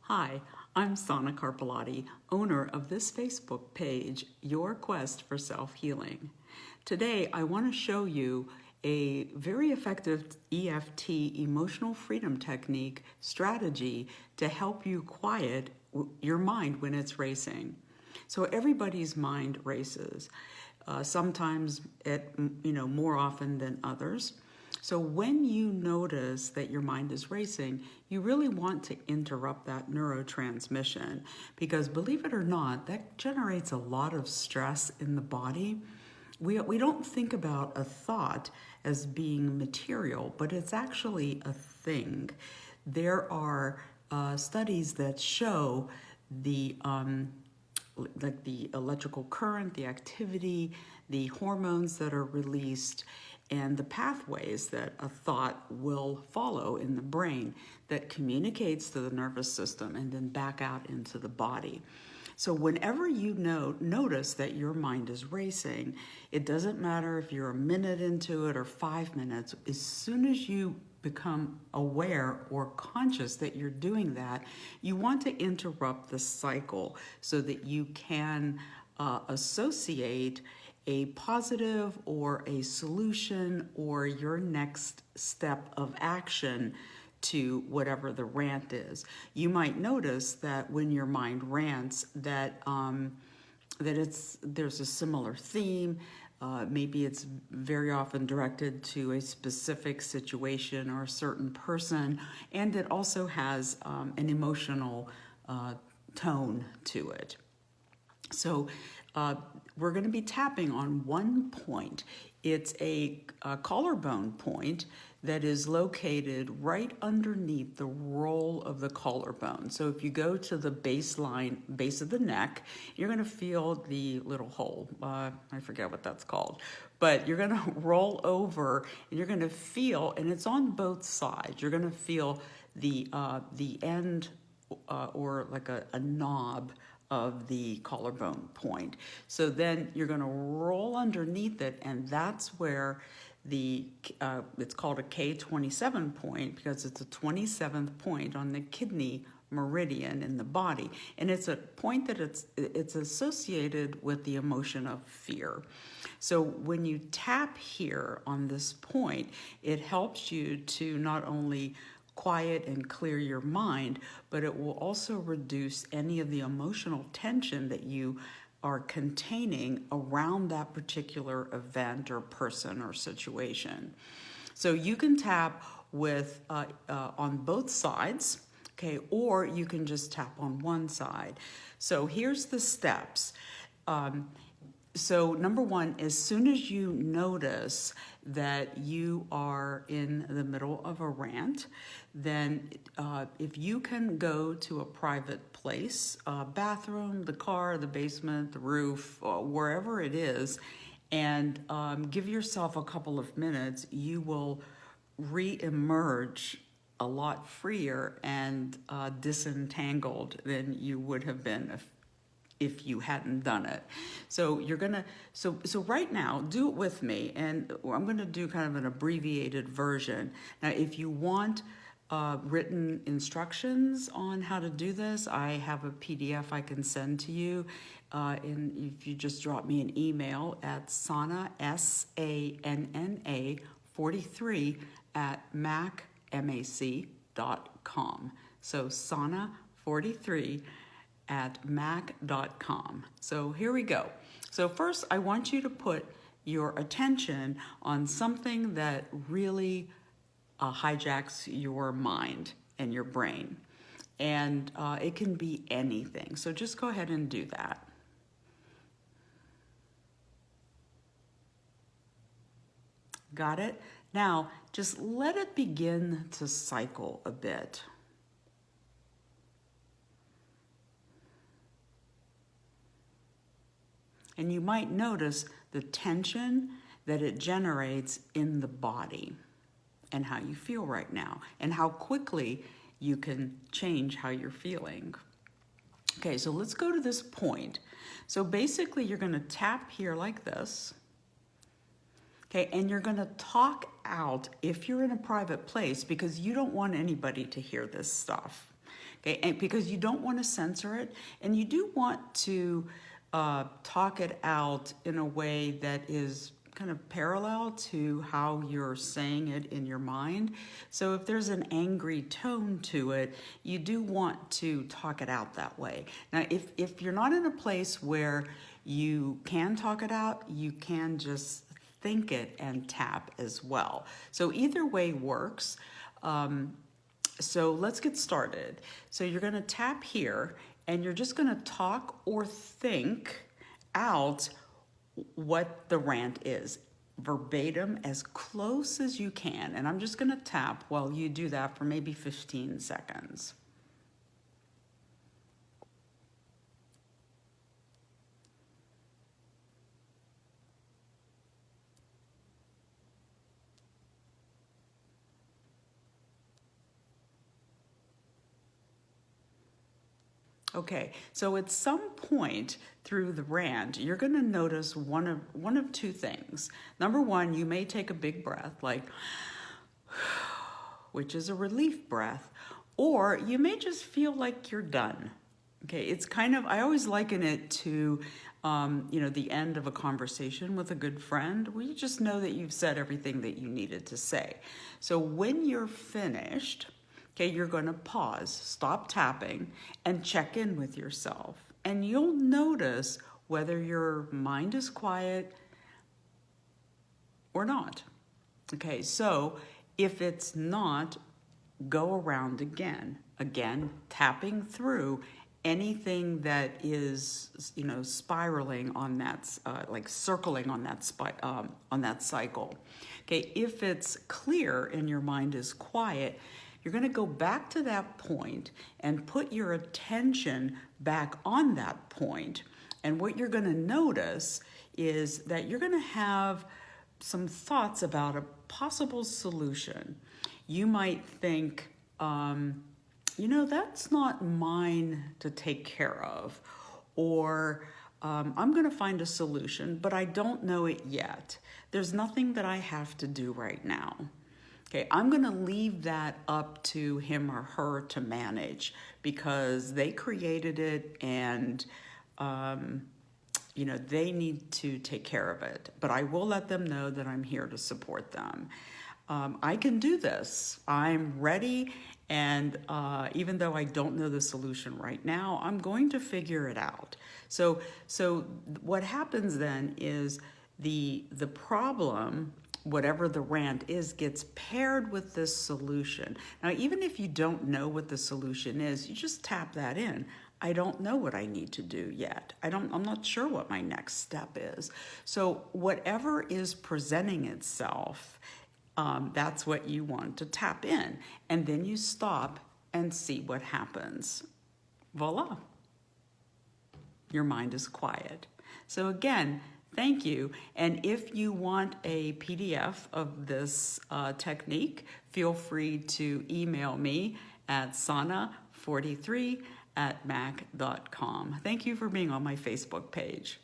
Hi, I'm Sana Carpellotti, owner of this Facebook page, Your Quest for Self-Healing. Today, I want to show you a very effective EFT emotional freedom technique strategy to help you quiet your mind when it's racing. So everybody's mind races, sometimes more often than others. So when you notice that your mind is racing, you really want to interrupt that neurotransmission because, believe it or not, that generates a lot of stress in the body. We don't think about a thought as being material, but it's actually a thing. There are studies that show like the electrical current, the activity, the hormones that are released, and the pathways that a thought will follow in the brain that communicates to the nervous system and then back out into the body. So whenever you notice that your mind is racing, it doesn't matter if you're a minute into it or 5 minutes, as soon as you become aware or conscious that you're doing that, you want to interrupt the cycle so that you can associate a positive or a solution or your next step of action to whatever the rant is. You might notice that when your mind rants that there's a similar theme. Maybe it's very often directed to a specific situation or a certain person, and it also has an emotional tone to it. So we're going to be tapping on one point. It's a collarbone point that is located right underneath the roll of the collarbone. So if you go to the base of the neck, you're going to feel the little hole. I forget what that's called. But you're going to roll over and you're going to feel, and it's on both sides, you're going to feel the end or like a knob of the collarbone point. So then you're going to roll underneath it, and that's where it's called a K27 point because it's a 27th point on the kidney meridian in the body, and it's a point that it's associated with the emotion of fear. So when you tap here on this point, it helps you to not only quiet and clear your mind, but it will also reduce any of the emotional tension that you are containing around that particular event or person or situation. So you can tap with on both sides, okay, or you can just tap on one side. So here's the steps. So number one, as soon as you notice that you are in the middle of a rant, then if you can go to a private place, bathroom, the car, the basement, the roof, wherever it is, and give yourself a couple of minutes, you will re-emerge a lot freer and disentangled than you would have been if you hadn't done it. So you're gonna, so right now, do it with me, and I'm gonna do kind of an abbreviated version. Now, if you want written instructions on how to do this, I have a PDF I can send to you. And if you just drop me an email at Sana, SANNA 43 at mac.com. So Sana 43 at mac.com. So here we go. So first, I want you to put your attention on something that really hijacks your mind and your brain. And it can be anything. So just go ahead and do that. Got it? Now, just let it begin to cycle a bit. And you might notice the tension that it generates in the body and how you feel right now and how quickly you can change how you're feeling. Okay, so let's go to this point. So basically you're going to tap here like this. Okay, and you're going to talk out if you're in a private place because you don't want anybody to hear this stuff. Okay, and because you don't want to censor it, and you do want to talk it out in a way that is kind of parallel to how you're saying it in your mind. So if there's an angry tone to it, you do want to talk it out that way. Now, if you're not in a place where you can talk it out, you can just think it and tap as well. So either way works. So let's get started. So you're going to tap here, and you're just going to talk or think out what the rant is, verbatim, as close as you can. And I'm just going to tap while you do that for maybe 15 seconds. Okay, so at some point through the rant, you're going to notice one of two things. Number one, you may take a big breath, like, which is a relief breath, or you may just feel like you're done. Okay, it's kind of, I always liken it to, the end of a conversation with a good friend, where you just know that you've said everything that you needed to say. So when you're finished, okay, you're going to pause, stop tapping, and check in with yourself. And you'll notice whether your mind is quiet or not. Okay, so if it's not, go around again, tapping through anything that is, spiraling on that, like circling on that cycle. Okay, if it's clear and your mind is quiet, you're going to go back to that point and put your attention back on that point. And what you're going to notice is that you're going to have some thoughts about a possible solution. You might think, that's not mine to take care of, or I'm going to find a solution, but I don't know it yet. There's nothing that I have to do right now. Okay, I'm going to leave that up to him or her to manage, because they created it, and they need to take care of it. But I will let them know that I'm here to support them. I can do this. I'm ready, and even though I don't know the solution right now, I'm going to figure it out. So what happens then is the problem, whatever the rant is, gets paired with this solution. Now, even if you don't know what the solution is, you just tap that in. I don't know what I need to do yet. I'm not sure what my next step is. So whatever is presenting itself, that's what you want to tap in. And then you stop and see what happens. Voila. Your mind is quiet. So again, thank you. And if you want a PDF of this technique, feel free to email me at sana43@mac.com. Thank you for being on my Facebook page.